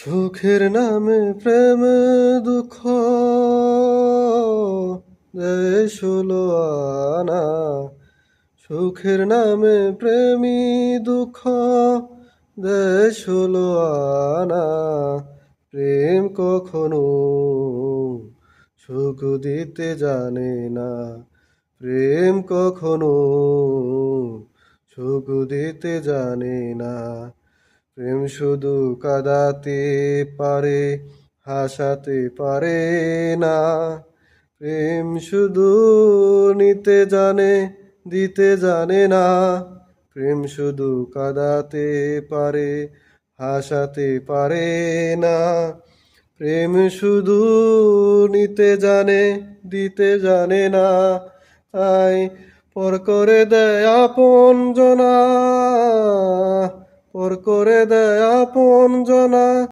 সুখের নামে প্রেম দুঃখ দেয় ষোলো আনা। সুখের নামে প্রেমী দুঃখ দেয় ষোলো আনা। প্রেম কখনো সুখ দিতে জানে না। প্রেম কখনো সুখ দিতে জানে না। প্রেম শুধু কাঁদাতে পারে, হাসাতে পারে না। প্রেম শুধু নিতে জানে, দিতে জানে না। প্রেম শুধু কাঁদাতে পারে, হাসাতে পারে না। প্রেম শুধু নিতে জানে, দিতে জানে না। তাই পর করে দেয় আপন জনা, পর করে দেয় আপন জনা।